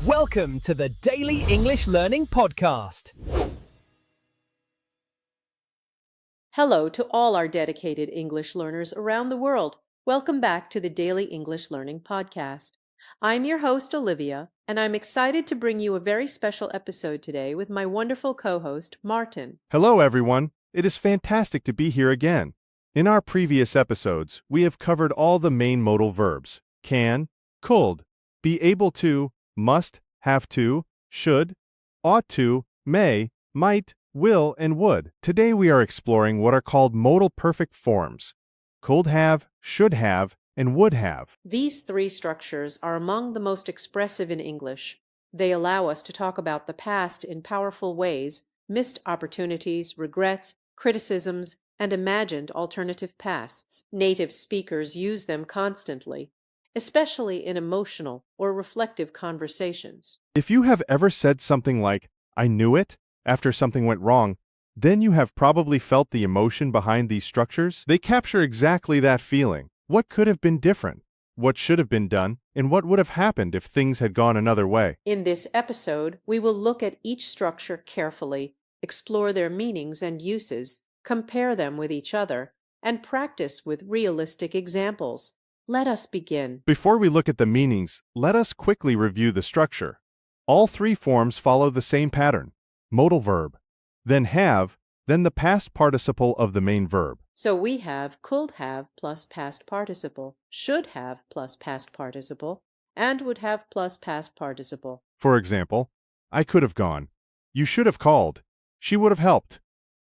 Welcome to the Daily English Learning Podcast. Hello to all our dedicated English learners around the world. Welcome back to the Daily English Learning Podcast. I'm your host, Olivia, and I'm excited to bring you a very special episode today with my wonderful co-host, Martin. Hello, everyone. It is fantastic to be here again. In our previous episodes, we have covered all the main modal verbs: can, could, be able to, must, have to, should, ought to, may, might, will, and would. Today we are exploring what are called modal perfect forms: could have, should have, and would have. These three structures are among the most expressive in English. They allow us to talk about the past in powerful ways, missed opportunities, regrets, criticisms, and imagined alternative pasts. Native speakers use them constantly, especially in emotional or reflective conversations. If you have ever said something like, "I knew it," after something went wrong, then you have probably felt the emotion behind these structures. They capture exactly that feeling. What could have been different? What should have been done? And what would have happened if things had gone another way? In this episode, we will look at each structure carefully, explore their meanings and uses, compare them with each other, and practice with realistic examples. Let us begin. Before we look at the meanings, let us quickly review the structure. All three forms follow the same pattern: modal verb, then have, then the past participle of the main verb. So we have could have plus past participle, should have plus past participle, and would have plus past participle. For example, I could have gone. You should have called. She would have helped.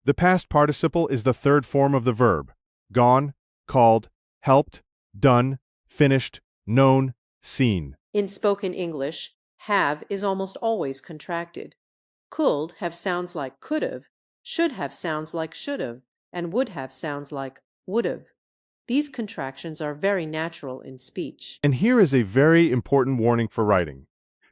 The past participle is the third form of the verb: gone, called, helped, done, finished, known, seen. In spoken English, have is almost always contracted. Could have sounds like could have, should have sounds like should have, and would have sounds like would have. These contractions are very natural in speech. And here is a very important warning for writing.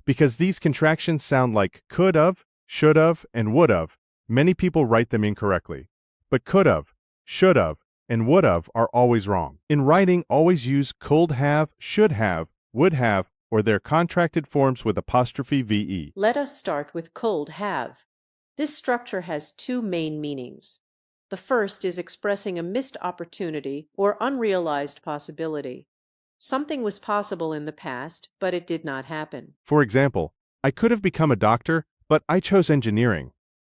Because these contractions sound like could have, should have, and would have, many people write them incorrectly. But could have, should have, and would have are always wrong. In writing, always use could have, should have, would have, or their contracted forms with apostrophe VE. Let us start with could have. This structure has two main meanings. The first is expressing a missed opportunity or unrealized possibility. Something was possible in the past, but it did not happen. For example, I could have become a doctor, but I chose engineering.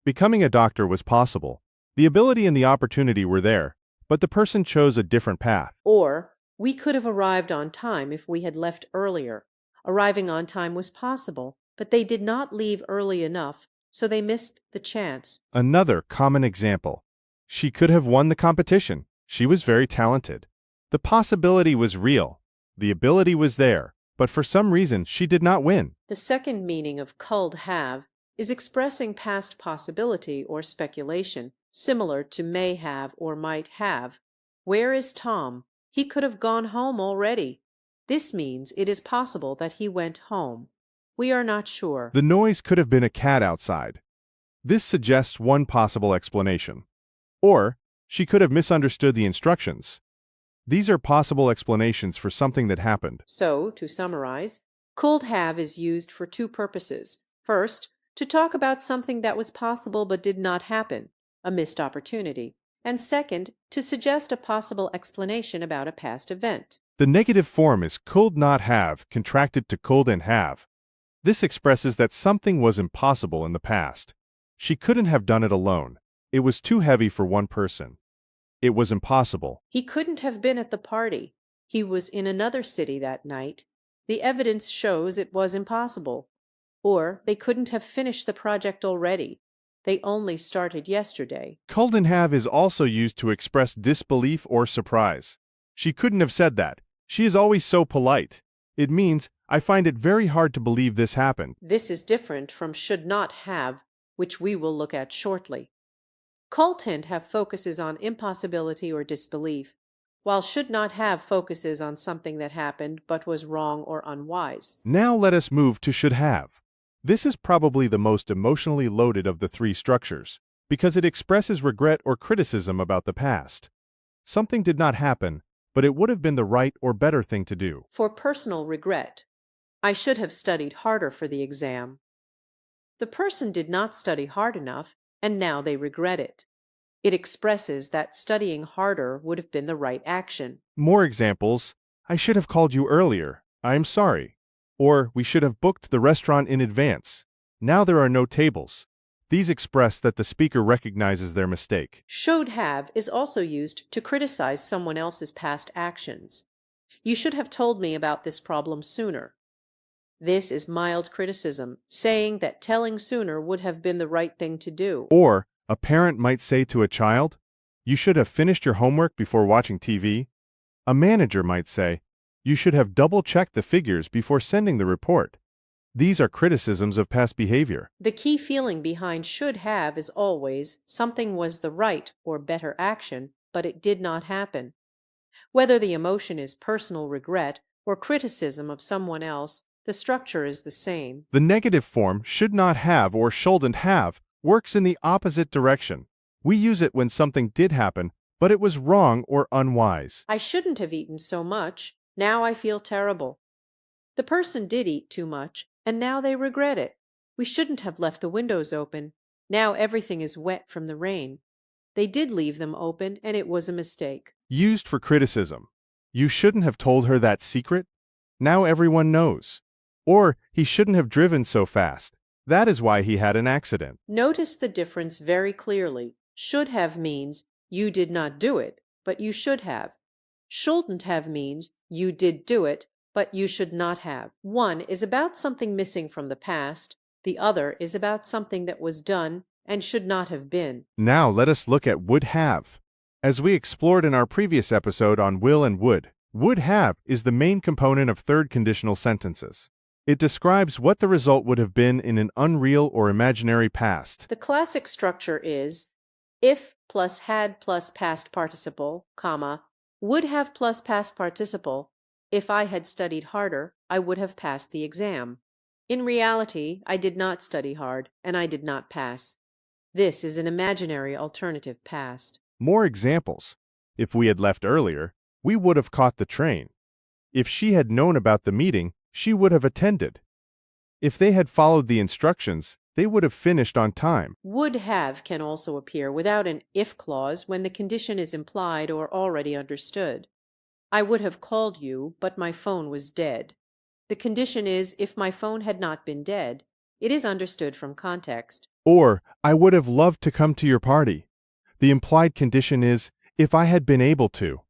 Becoming a doctor was possible. The ability and the opportunity were there, but the person chose a different path. Or, we could have arrived on time if we had left earlier. Arriving on time was possible, but they did not leave early enough, so they missed the chance. Another common example: she could have won the competition. She was very talented. The possibility was real. The ability was there, but for some reason she did not win. The second meaning of could have is expressing past possibility or speculation, similar to may have or might have. Where is Tom? He could have gone home already. This means it is possible that he went home. We are not sure. The noise could have been a cat outside. This suggests one possible explanation. Or, she could have misunderstood the instructions. These are possible explanations for something that happened. So, to summarize, could have is used for two purposes. First, to talk about something that was possible but did not happen, a missed opportunity. And second, to suggest a possible explanation about a past event. The negative form is could not have, contracted to could and have. This expresses that something was impossible in the past. She couldn't have done it alone. It was too heavy for one person. It was impossible. He couldn't have been at the party. He was in another city that night. The evidence shows it was impossible. Or they couldn't have finished the project already. They only started yesterday. Could and have is also used to express disbelief or surprise. She couldn't have said that. She is always so polite. It means, I find it very hard to believe this happened. This is different from should not have, which we will look at shortly. Could and have focuses on impossibility or disbelief, while should not have focuses on something that happened but was wrong or unwise. Now let us move to should have. This is probably the most emotionally loaded of the three structures, because it expresses regret or criticism about the past. Something did not happen, but it would have been the right or better thing to do. For personal regret, I should have studied harder for the exam. The person did not study hard enough, and now they regret it. It expresses that studying harder would have been the right action. More examples: I should have called you earlier. I am sorry. Or we should have booked the restaurant in advance. Now there are no tables. These express that the speaker recognizes their mistake. Should have is also used to criticize someone else's past actions. You should have told me about this problem sooner. This is mild criticism, saying that telling sooner would have been the right thing to do. Or a parent might say to a child, you should have finished your homework before watching TV. A manager might say, you should have double-checked the figures before sending the report. These are criticisms of past behavior. The key feeling behind should have is always something was the right or better action, but it did not happen. Whether the emotion is personal regret or criticism of someone else, the structure is the same. The negative form should not have or shouldn't have works in the opposite direction. We use it when something did happen, but it was wrong or unwise. I shouldn't have eaten so much. Now I feel terrible. The person did eat too much, and now they regret it. We shouldn't have left the windows open. Now everything is wet from the rain. They did leave them open, and it was a mistake. Used for criticism. You shouldn't have told her that secret. Now everyone knows. Or he shouldn't have driven so fast. That is why he had an accident. Notice the difference very clearly. Should have means you did not do it, but you should have. Shouldn't have means you did do it, but you should not have. One is about something missing from the past. The other is about something that was done and should not have been. Now let us look at would have. As we explored in our previous episode on will and would have is the main component of third conditional sentences. It describes what the result would have been in an unreal or imaginary past. The classic structure is if plus had plus past participle, comma, would have plus past participle. If I had studied harder, I would have passed the exam. In reality, I did not study hard, and I did not pass. This is an imaginary alternative past. More examples. If we had left earlier, we would have caught the train. If she had known about the meeting, she would have attended. If they had followed the instructions, they would have finished on time. Would have can also appear without an if clause when the condition is implied or already understood. I would have called you, but my phone was dead. The condition is if my phone had not been dead. It is understood from context. Or, I would have loved to come to your party. The implied condition is, if I had been able to.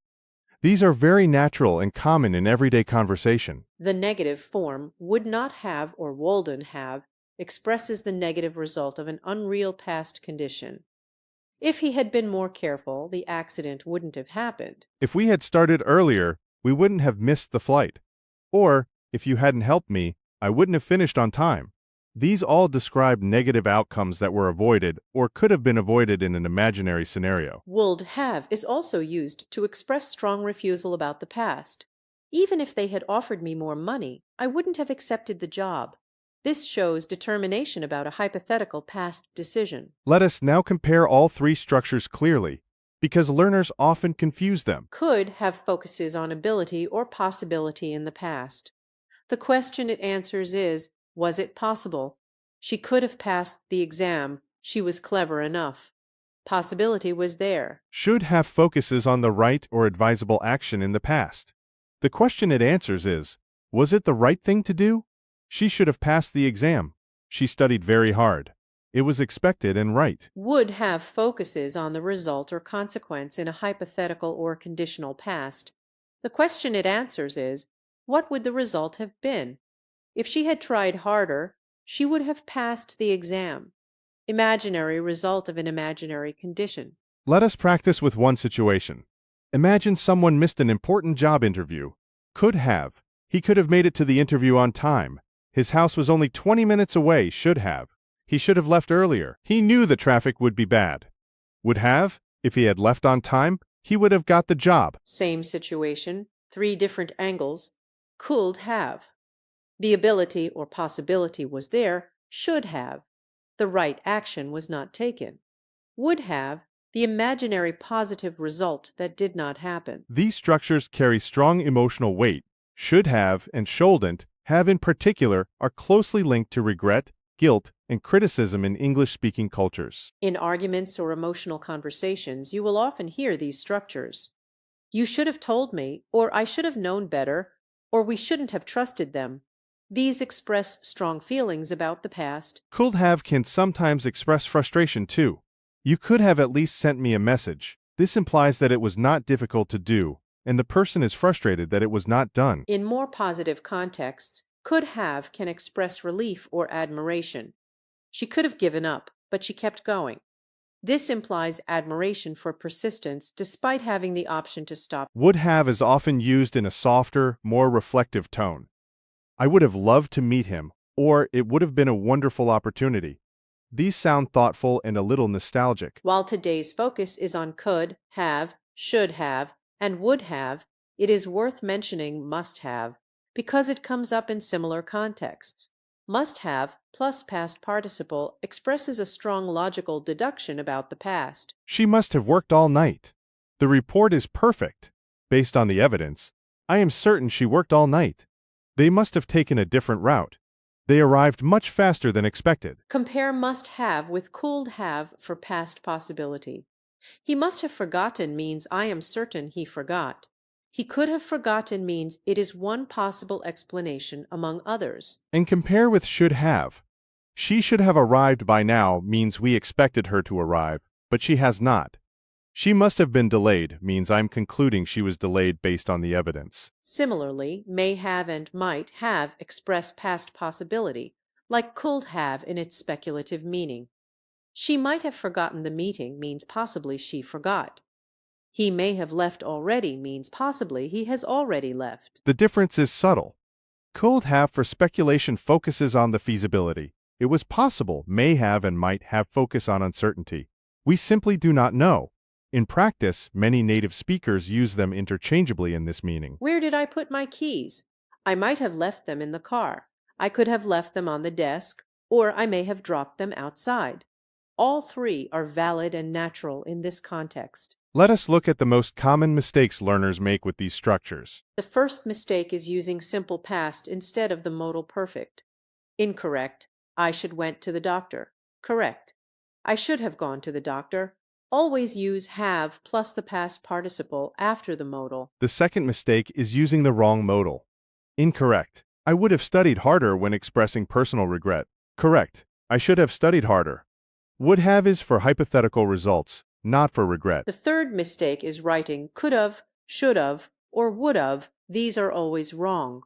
These are very natural and common in everyday conversation. The negative form, would not have or wouldn't have, expresses the negative result of an unreal past condition. If he had been more careful, the accident wouldn't have happened. If we had started earlier, we wouldn't have missed the flight. Or, if you hadn't helped me, I wouldn't have finished on time. These all describe negative outcomes that were avoided or could have been avoided in an imaginary scenario. Would have is also used to express strong refusal about the past. Even if they had offered me more money, I wouldn't have accepted the job. This shows determination about a hypothetical past decision. Let us now compare all three structures clearly, because learners often confuse them. Could have focuses on ability or possibility in the past. The question it answers is, was it possible? She could have passed the exam. She was clever enough. Possibility was there. Should have focuses on the right or advisable action in the past. The question it answers is, was it the right thing to do? She should have passed the exam. She studied very hard. It was expected and right. Would have focuses on the result or consequence in a hypothetical or conditional past. The question it answers is, what would the result have been? If she had tried harder, she would have passed the exam. Imaginary result of an imaginary condition. Let us practice with one situation. Imagine someone missed an important job interview. Could have. He could have made it to the interview on time. His house was only 20 minutes away. Should have. He should have left earlier. He knew the traffic would be bad. Would have. If he had left on time, he would have got the job. Same situation, three different angles. Could have. The ability or possibility was there. Should have. The right action was not taken. Would have. The imaginary positive result that did not happen. These structures carry strong emotional weight. Should have and shouldn't have in particular are closely linked to regret, guilt, and criticism in English-speaking cultures. In arguments or emotional conversations, you will often hear these structures. You should have told me, or I should have known better, or we shouldn't have trusted them. These express strong feelings about the past. Could have can sometimes express frustration too. You could have at least sent me a message. This implies that it was not difficult to do, and the person is frustrated that it was not done. In more positive contexts, could have can express relief or admiration. She could have given up, but she kept going. This implies admiration for persistence despite having the option to stop. Would have is often used in a softer, more reflective tone. I would have loved to meet him, or it would have been a wonderful opportunity. These sound thoughtful and a little nostalgic. While today's focus is on could, have, should have, and would have, it is worth mentioning must have because it comes up in similar contexts. Must have plus past participle expresses a strong logical deduction about the past. She must have worked all night. The report is perfect. Based on the evidence, I am certain she worked all night. They must have taken a different route. They arrived much faster than expected. Compare must have with could have for past possibility. He must have forgotten means I am certain he forgot. He could have forgotten means it is one possible explanation among others. And compare with should have. She should have arrived by now means we expected her to arrive, but she has not. She must have been delayed means I'm concluding she was delayed based on the evidence. Similarly, may have and might have express past possibility, like could have in its speculative meaning. She might have forgotten the meeting means possibly she forgot. He may have left already means possibly he has already left. The difference is subtle. Could have for speculation focuses on the feasibility. It was possible, may have and might have focus on uncertainty. We simply do not know. In practice, many native speakers use them interchangeably in this meaning. Where did I put my keys? I might have left them in the car. I could have left them on the desk, or I may have dropped them outside. All three are valid and natural in this context. Let us look at the most common mistakes learners make with these structures. The first mistake is using simple past instead of the modal perfect. Incorrect. I should went to the doctor. Correct. I should have gone to the doctor. Always use have plus the past participle after the modal. The second mistake is using the wrong modal. Incorrect. I would have studied harder when expressing personal regret. Correct. I should have studied harder. Would have is for hypothetical results, not for regret. The third mistake is writing could have, should have, or would have. These are always wrong.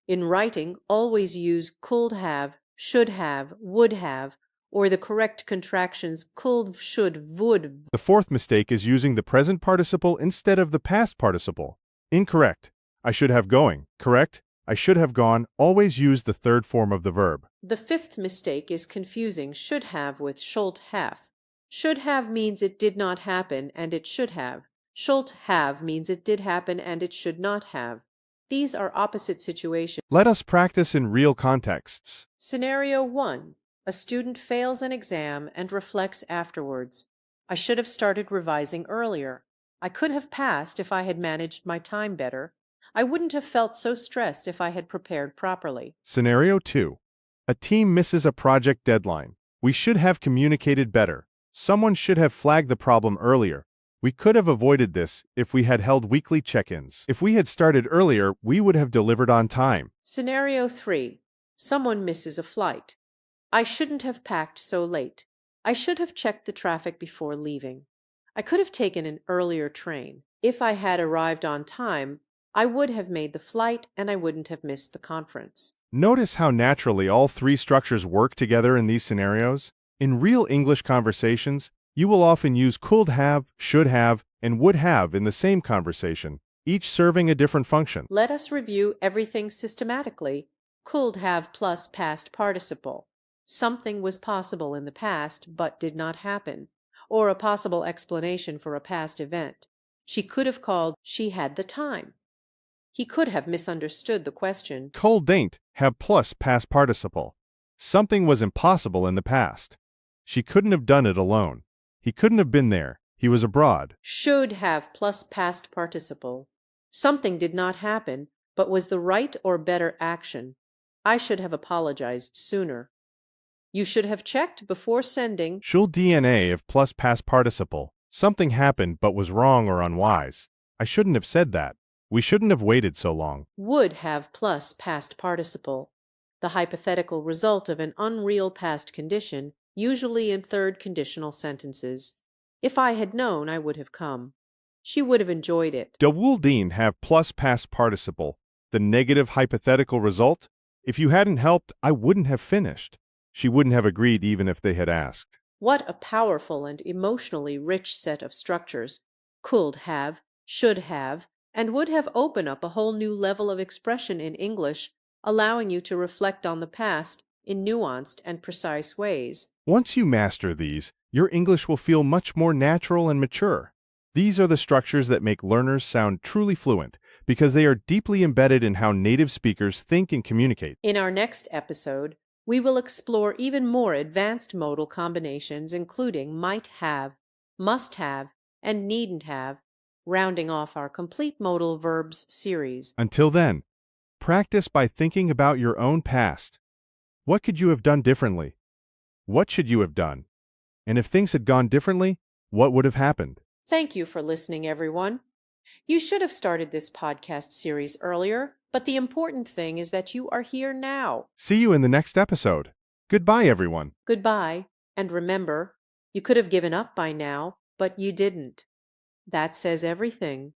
In writing, always use could have, should have, would have, or the correct contractions could, should, would. The fourth mistake is using the present participle instead of the past participle. Incorrect. I should have going. Correct. I should have gone. Always use the third form of the verb. The fifth mistake is confusing should have with should have. Should have means it did not happen and it should have. Should have means it did happen and it should not have. These are opposite situations. Let us practice in real contexts. Scenario 1. A student fails an exam and reflects afterwards. I should have started revising earlier. I could have passed if I had managed my time better. I wouldn't have felt so stressed if I had prepared properly. Scenario 2. A team misses a project deadline. We should have communicated better. Someone should have flagged the problem earlier. We could have avoided this if we had held weekly check-ins. If we had started earlier, we would have delivered on time. Scenario 3. Someone misses a flight. I shouldn't have packed so late. I should have checked the traffic before leaving. I could have taken an earlier train. If I had arrived on time, I would have made the flight and I wouldn't have missed the conference. Notice how naturally all three structures work together in these scenarios. In real English conversations, you will often use could have, should have, and would have in the same conversation, each serving a different function. Let us review everything systematically. Could have plus past participle. Something was possible in the past but did not happen, or a possible explanation for a past event. She could have called, she had the time. He could have misunderstood the question. Couldn't have plus past participle. Something was impossible in the past. She couldn't have done it alone. He couldn't have been there. He was abroad. Should have plus past participle. Something did not happen, but was the right or better action. I should have apologized sooner. You should have checked before sending. Should DNA of plus past participle. Something happened but was wrong or unwise. I shouldn't have said that. We shouldn't have waited so long. Would have plus past participle, the hypothetical result of an unreal past condition, usually in third conditional sentences. If I had known, I would have come. She would have enjoyed it. Would have plus past participle. The negative hypothetical result? If you hadn't helped, I wouldn't have finished. She wouldn't have agreed even if they had asked. What a powerful and emotionally rich set of structures. Could have, should have, and would have open up a whole new level of expression in English, allowing you to reflect on the past in nuanced and precise ways. Once you master these, your English will feel much more natural and mature. These are the structures that make learners sound truly fluent because they are deeply embedded in how native speakers think and communicate. In our next episode, we will explore even more advanced modal combinations, including might have, must have, and needn't have, rounding off our complete modal verbs series. Until then, practice by thinking about your own past. What could you have done differently? What should you have done? And if things had gone differently, what would have happened? Thank you for listening, everyone. You should have started this podcast series earlier, but the important thing is that you are here now. See you in the next episode. Goodbye, everyone. Goodbye, and remember, you could have given up by now, but you didn't. That says everything.